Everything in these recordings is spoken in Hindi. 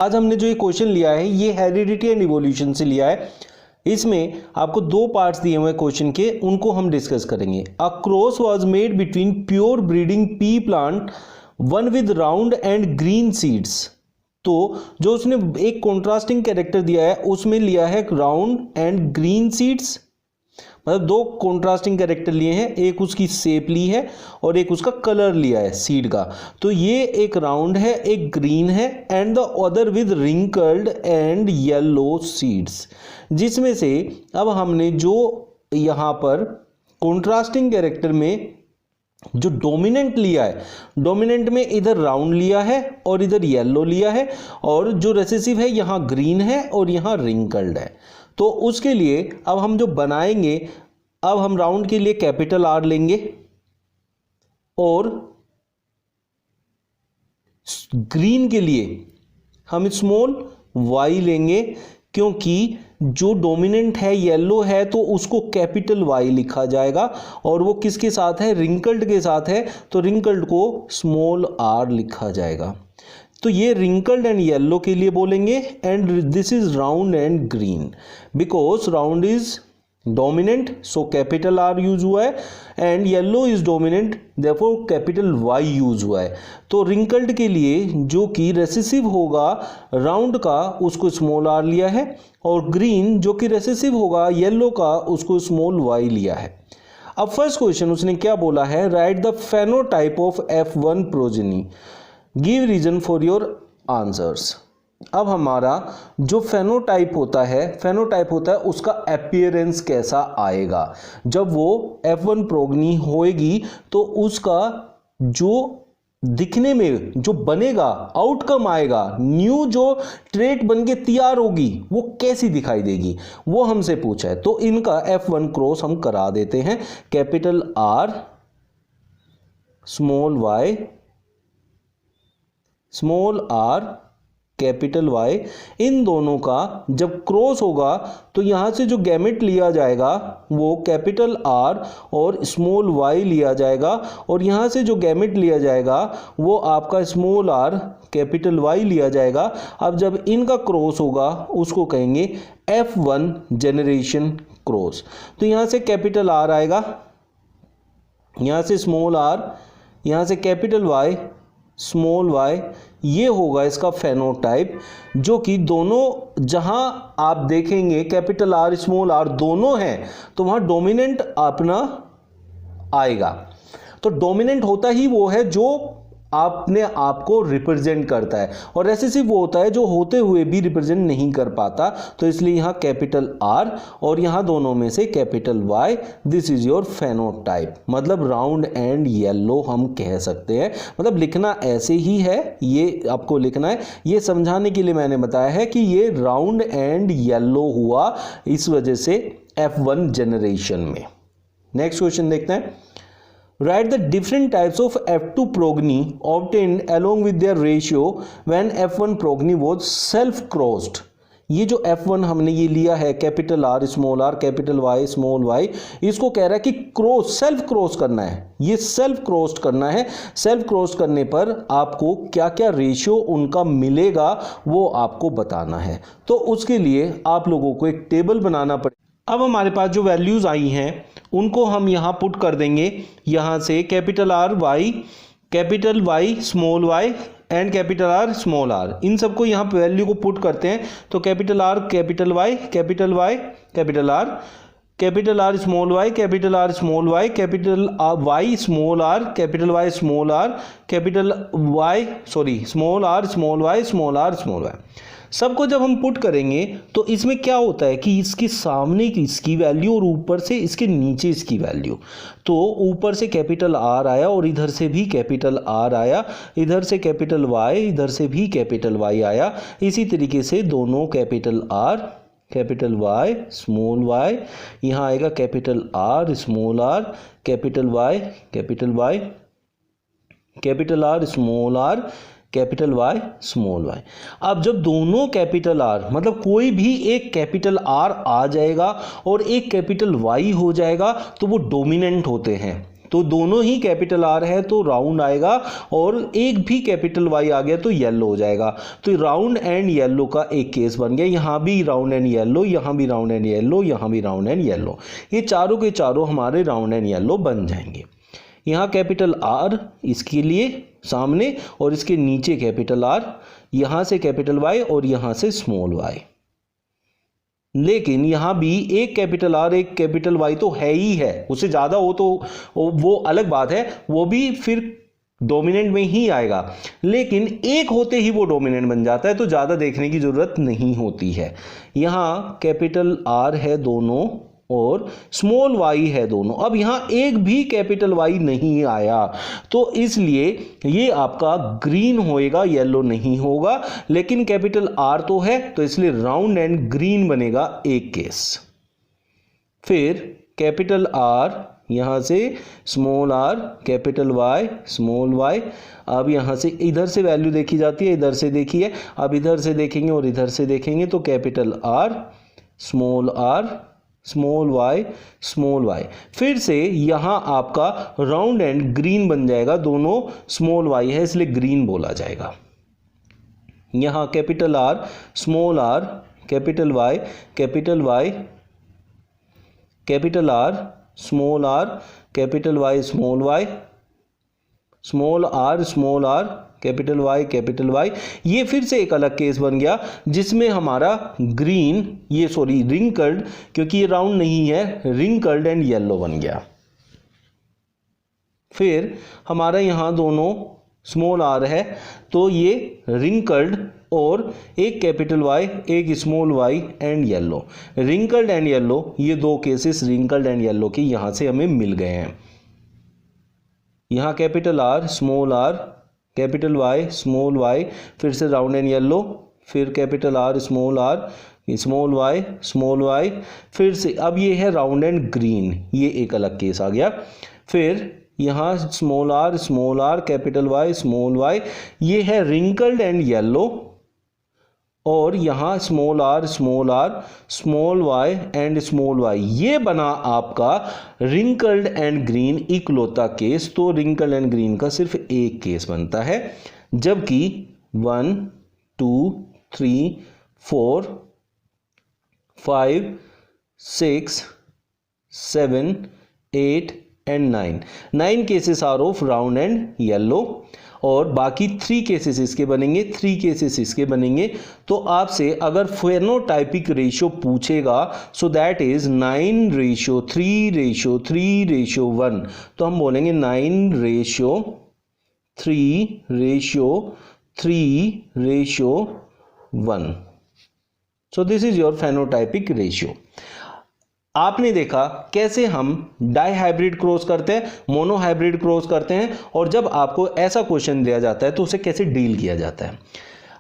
आज हमने जो ये क्वेश्चन लिया है ये हेरिडिटी एंड इवोल्यूशन से लिया है। इसमें आपको दो पार्ट्स दिए हुए क्वेश्चन के, उनको हम डिस्कस करेंगे। A cross was made between pure breeding P plant one with round and green seeds. तो जो उसने एक कॉन्ट्रास्टिंग कैरेक्टर दिया है उसमें लिया है राउंड एंड ग्रीन सीड्स, मतलब दो कॉन्ट्रास्टिंग कैरेक्टर लिए हैं, एक उसकी शेप ली है और एक उसका कलर लिया है सीड का। तो ये एक राउंड है, एक ग्रीन है, and the other with wrinkled and yellow seeds. जिसमें से अब हमने जो यहाँ पर कॉन्ट्रास्टिंग कैरेक्टर में जो डोमिनेंट लिया है, डोमिनेंट में इधर राउंड लिया है और इधर येलो लिया है, और जो रेसेसिव है यहाँ ग्रीन है और यहाँ रिंकल्ड है। तो उसके लिए अब हम जो बनाएंगे, अब हम राउंड के लिए कैपिटल आर लेंगे और ग्रीन के लिए हम स्मॉल वाई लेंगे, क्योंकि जो डोमिनेंट है येलो है तो उसको कैपिटल वाई लिखा जाएगा, और वो किसके साथ है, रिंकल्ड के साथ है, तो रिंकल्ड को स्मॉल आर लिखा जाएगा। तो ये रिंकल्ड एंड येलो के लिए बोलेंगे, and this is round and green, because round is dominant so capital R use हुआ है, and yellow is dominant therefore capital Y use हुआ है। तो रिंकल्ड के लिए जो कि रेसेसिव होगा राउंड का उसको स्मॉल आर लिया है, और ग्रीन जो कि रेसेसिव होगा येलो का उसको स्मॉल वाई लिया है। अब फर्स्ट क्वेश्चन उसने क्या बोला है, write the phenotype of F1 progeny, give reason for your answers. अब हमारा जो फेनोटाइप होता है उसका अपीयरेंस कैसा आएगा। जब वो F1 प्रोगनी होएगी तो उसका जो दिखने में जो बनेगा, आउटकम आएगा, न्यू जो ट्रेट बन के तैयार होगी वो कैसी दिखाई देगी, वो हमसे पूछा है। तो इनका F1 क्रॉस हम करा देते हैं, capital R small Y, small are capital Y, इन दोनों का जब क्रॉस होगा तो यहां से जो गैमेट लिया जाएगा वो कैपिटल आर और स्मॉल वाई लिया जाएगा, और यहां से जो गैमेट लिया जाएगा वो आपका स्मॉल आर कैपिटल वाई लिया जाएगा। अब जब इनका क्रॉस होगा उसको कहेंगे F1 जनरेशन क्रॉस। तो यहां से कैपिटल आर आएगा, यहां से स्मॉल आर, यहां से कैपिटल वाई स्मॉल वाई, ये होगा इसका फेनोटाइप। जो कि दोनों जहां आप देखेंगे कैपिटल आर स्मॉल आर दोनों हैं तो वहां डोमिनेंट अपना आएगा। तो डोमिनेंट होता ही वो है जो अपने आप को रिप्रेजेंट करता है, और रेसेसिव वो होता है जो होते हुए भी रिप्रेजेंट नहीं कर पाता। तो इसलिए यहां कैपिटल आर और यहां दोनों में से capital Y, this is your phenotype, मतलब राउंड एंड येलो हम कह सकते हैं। मतलब लिखना ऐसे ही है, ये आपको लिखना है। ये समझाने के लिए मैंने बताया है कि ये राउंड एंड येलो हुआ इस वजह से F1 जनरेशन में। नेक्स्ट क्वेश्चन देखते हैं, write the different types of F2 progeny obtained along with their ratio when F1 progeny was self crossed। ये जो F1 हमने ये लिया है capital R small are capital Y small y, इसको कह रहा है कि क्रॉस सेल्फ क्रॉस करना है, ये सेल्फ क्रॉस करना है। सेल्फ क्रॉस करने पर आपको क्या क्या रेशियो उनका मिलेगा वो आपको बताना है। तो उसके लिए आप लोगों को एक टेबल बनाना पड़ेगा। अब हमारे पास जो वैल्यूज आई हैं उनको हम यहाँ पुट कर देंगे। यहाँ से capital R Y, capital Y small Y and capital R small R, इन सबको यहाँ पे वैल्यू को पुट करते हैं। तो capital R capital Y capital Y capital R, capital R small Y capital R small Y, capital Y small are capital Y small are, capital Y small are small Y small are small Y. सबको जब हम पुट करेंगे तो इसमें क्या होता है कि इसके सामने की इसकी वैल्यू और ऊपर से इसके नीचे इसकी वैल्यू, तो ऊपर से कैपिटल आर आया और इधर से भी कैपिटल आर आया, इधर से कैपिटल वाई इधर से भी कैपिटल वाई आया। इसी तरीके से दोनों capital R capital Y small y, यहाँ आएगा capital R small are capital Y capital Y capital R small are capital Y small y. अब जब दोनों कैपिटल आर मतलब कोई भी एक कैपिटल आर आ जाएगा और एक कैपिटल वाई हो जाएगा तो वो डोमिनेंट होते हैं। तो दोनों ही कैपिटल आर है तो राउंड आएगा, और एक भी कैपिटल वाई आ गया तो येलो हो जाएगा। तो राउंड एंड येलो का एक केस बन गया, यहां भी राउंड एंड येलो, यहां भी राउंड एंड येलो, यहां भी राउंड एंड येलो, ये चारों के चारों हमारे राउंड एंड येलो बन जाएंगे। यहाँ कैपिटल आर इसके लिए सामने और इसके नीचे कैपिटल आर, यहां से कैपिटल वाई और यहां से स्मॉल वाई। लेकिन यहां भी एक कैपिटल आर एक कैपिटल वाई तो है ही है, उससे ज्यादा हो तो वो अलग बात है, वो भी फिर डोमिनेंट में ही आएगा, लेकिन एक होते ही वो डोमिनेंट बन जाता है तो ज्यादा देखने की जरूरत नहीं होती है। यहां कैपिटल आर है दोनों और स्मॉल वाई है दोनों। अब यहां एक भी कैपिटल वाई नहीं आया तो इसलिए ये आपका ग्रीन होएगा, येलो नहीं होगा, लेकिन कैपिटल आर तो है तो इसलिए राउंड एंड ग्रीन बनेगा एक केस। फिर कैपिटल आर, यहां से small are, capital Y, small y. अब यहां से इधर से वैल्यू देखी जाती है, इधर से देखिए, अब इधर से देखेंगे और इधर से देखेंगे तो capital R, small are, small Y, small y. फिर से यहां आपका राउंड एंड ग्रीन बन जाएगा, दोनों स्मॉल वाई है इसलिए ग्रीन बोला जाएगा। यहां capital R, small are, capital Y, capital Y, capital R, small are, capital Y, small Y, small are, capital Y. ये फिर से एक अलग केस बन गया जिसमें हमारा ग्रीन, ये सॉरी रिंकल्ड, क्योंकि ये राउंड नहीं है, रिंकल्ड एंड येलो बन गया। फिर हमारा यहां दोनों स्मॉल आर है तो ये रिंकल्ड और एक कैपिटल वाई एक small Y and yellow, wrinkled and yellow, ये दो केसेस रिंकल्ड एंड येलो के यहां से हमें मिल गए हैं। यहां capital R, small are, capital Y, small y, फिर से राउंड एंड येलो, फिर capital R, small Y, small y, फिर से अब ये है राउंड एंड ग्रीन, ये एक अलग केस आ गया। फिर यहाँ small are, capital Y, small y, ये है रिंकल्ड एंड येलो, और यहाँ small are, small Y and small y, ये बना आपका रिंकल्ड एंड ग्रीन इकलौता केस। तो रिंकल्ड एंड ग्रीन का सिर्फ एक केस बनता है, जबकि 1 2 3 4 5 6 7 8 and 9 cases are of round and yellow, और बाकी 3 केसेस इसके बनेंगे, 3 केसेस इसके बनेंगे। तो आपसे अगर फेनोटाइपिक रेशियो पूछेगा, सो दैट इज 9:3:3:1, तो हम बोलेंगे 9:3:3:1। So this is your phenotypic ratio. आपने देखा कैसे हम डाई हाइब्रिड क्रॉस करते हैं, मोनो हाइब्रिड क्रॉस करते हैं, और जब आपको ऐसा क्वेश्चन दिया जाता है तो उसे कैसे डील किया जाता है।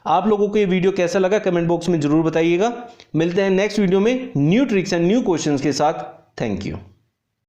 आप लोगों को ये वीडियो कैसा लगा कमेंट बॉक्स में जरूर बताइएगा। मिलते हैं नेक्स्ट वीडियो में new tricks and new questions के साथ। Thank you.